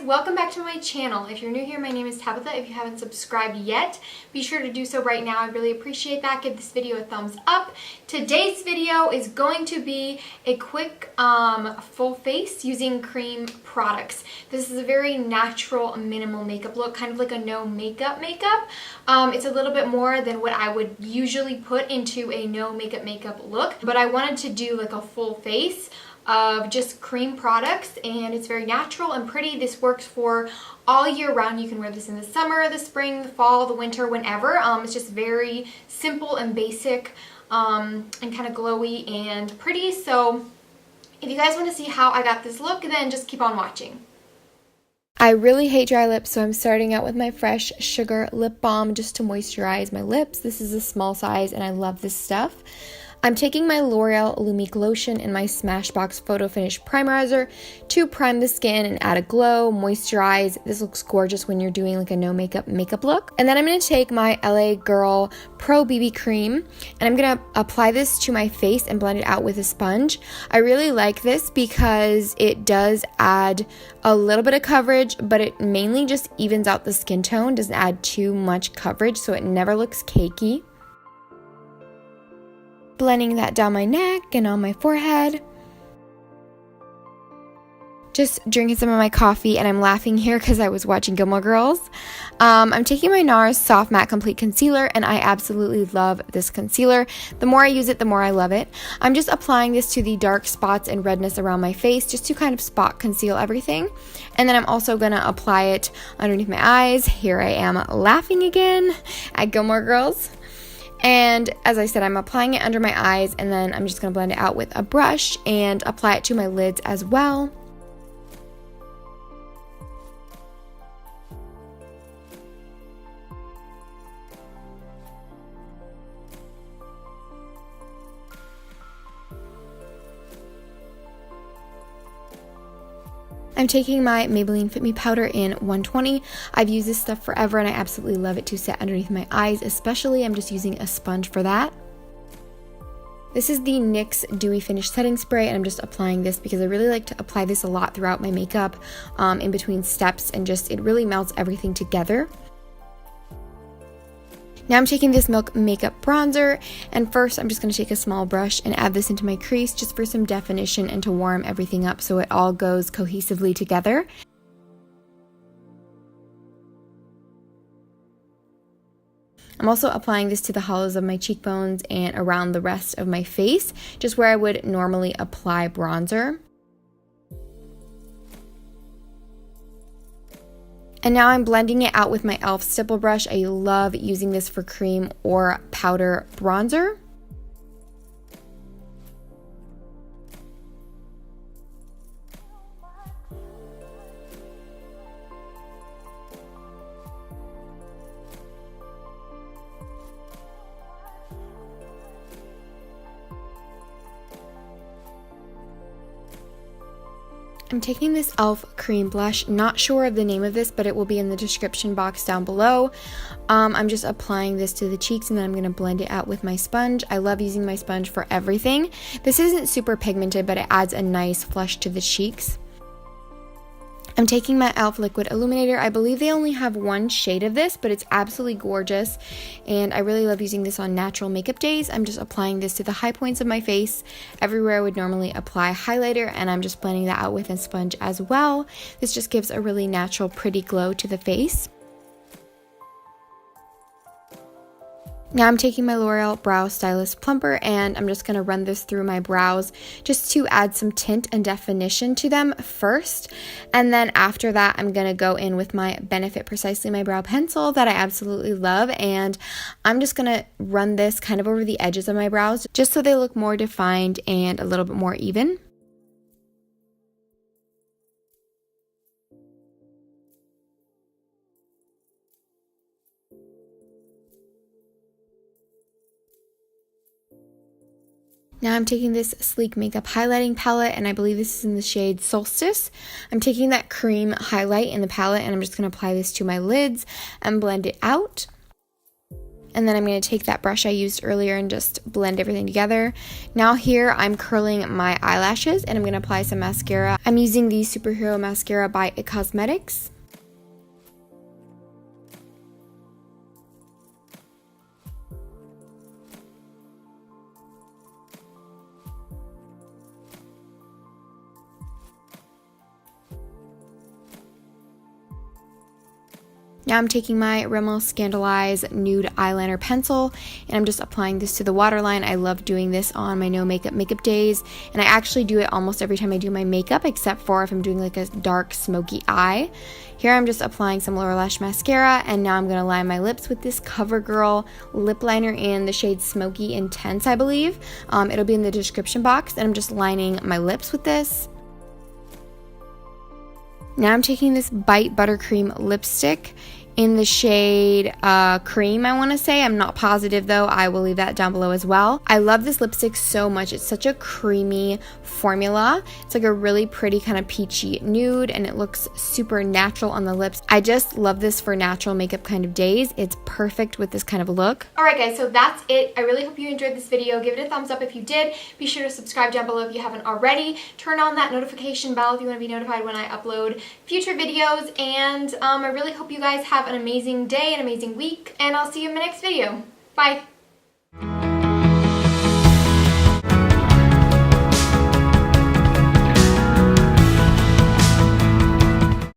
Welcome back to my channel. If you're new here, my name is Tabitha. If you haven't subscribed yet, be sure to do so right now. I really appreciate that. Give this video a thumbs up. Today's video is going to be a quick full face using cream products. This is a very natural, minimal makeup look, kind of like a no makeup. It's a little bit more than what I would usually put into a no makeup look, but I wanted to do like a full face of just cream products, and it's very natural and pretty. This works for all year round. You can wear this in the summer, the spring, the fall, the winter, whenever. It's just very simple and basic and kind of glowy and pretty. So if you guys want to see how I got this look, then just keep on watching. I really hate dry lips, so I'm starting out with my Fresh Sugar Lip Balm just to moisturize my lips. This is a small size and I love this stuff. I'm taking my L'Oreal Glotion in my Smashbox Photo Finish Primerizer to prime the skin and add a glow, moisturize. This looks gorgeous when you're doing like a no makeup look. And then I'm going to take my LA Girl Pro BB Cream and I'm going to apply this to my face and blend it out with a sponge. I really like this because it does add a little bit of coverage, but it mainly just evens out the skin tone, doesn't add too much coverage, so it never looks cakey. Blending that down my neck and on my forehead. Just drinking some of my coffee, and I'm laughing here because I was watching Gilmore Girls. I'm taking my NARS Soft Matte Complete Concealer, and I absolutely love this concealer. The more I use it, the more I love it. I'm just applying this to the dark spots and redness around my face just to kind of spot conceal everything. And then I'm also going to apply it underneath my eyes. Here I am laughing again at Gilmore Girls. And as I said, I'm applying it under my eyes, and then I'm just going to blend it out with a brush and apply it to my lids as well. I'm taking my Maybelline Fit Me powder in 120. I've used this stuff forever and I absolutely love it to set underneath my eyes, especially I'm just using a sponge for that. This is the NYX Dewy Finish Setting Spray, and I'm just applying this because I really like to apply this a lot throughout my makeup in between steps, and just it really melts everything together. Now I'm taking this Milk Makeup Bronzer, and first I'm just going to take a small brush and add this into my crease just for some definition and to warm everything up so it all goes cohesively together. I'm also applying this to the hollows of my cheekbones and around the rest of my face, just where I would normally apply bronzer. And now I'm blending it out with my e.l.f. stipple brush. I love using this for cream or powder bronzer. I'm taking this e.l.f. cream blush, not sure of the name of this, but it will be in the description box down below. I'm just applying this to the cheeks, and then I'm going to blend it out with my sponge. I love using my sponge for everything. This isn't super pigmented, but it adds a nice flush to the cheeks. I'm taking my e.l.f. Liquid Illuminator. I believe they only have one shade of this, but it's absolutely gorgeous, and I really love using this on natural makeup days. I'm just applying this to the high points of my face, everywhere I would normally apply highlighter, and I'm just blending that out with a sponge as well. This just gives a really natural, pretty glow to the face. Now I'm taking my L'Oreal Brow Stylist Plumper, and I'm just going to run this through my brows just to add some tint and definition to them first. And then after that, I'm going to go in with my Benefit Precisely My Brow Pencil that I absolutely love. And I'm just going to run this kind of over the edges of my brows just so they look more defined and a little bit more even. Now I'm taking this Sleek Makeup highlighting palette, and I believe this is in the shade Solstice. I'm taking that cream highlight in the palette, and I'm just going to apply this to my lids and blend it out. And then I'm going to take that brush I used earlier and just blend everything together. Now here I'm curling my eyelashes, and I'm going to apply some mascara. I'm using the Superhero Mascara by It Cosmetics. Now I'm taking my Rimmel Scandalize Nude Eyeliner Pencil, and I'm just applying this to the waterline. I love doing this on my no makeup days, and I actually do it almost every time I do my makeup, except for if I'm doing like a dark smoky eye. Here I'm just applying some lower lash mascara, and now I'm going to line my lips with this CoverGirl lip liner in the shade Smoky Intense, I believe. It'll be in the description box, and I'm just lining my lips with this. Now I'm taking this Bite Buttercream lipstick in the shade Cream, I want to say. I'm not positive though. I will leave that down below as well. I love this lipstick so much. It's such a creamy formula. It's like a really pretty kind of peachy nude, and it looks super natural on the lips. I just love this for natural makeup kind of days. It's perfect with this kind of look. Alright guys, so that's it. I really hope you enjoyed this video. Give it a thumbs up if you did. Be sure to subscribe down below if you haven't already. Turn on that notification bell if you want to be notified when I upload future videos, and I really hope you guys have an amazing day, an amazing week, and I'll see you in my next video. Bye!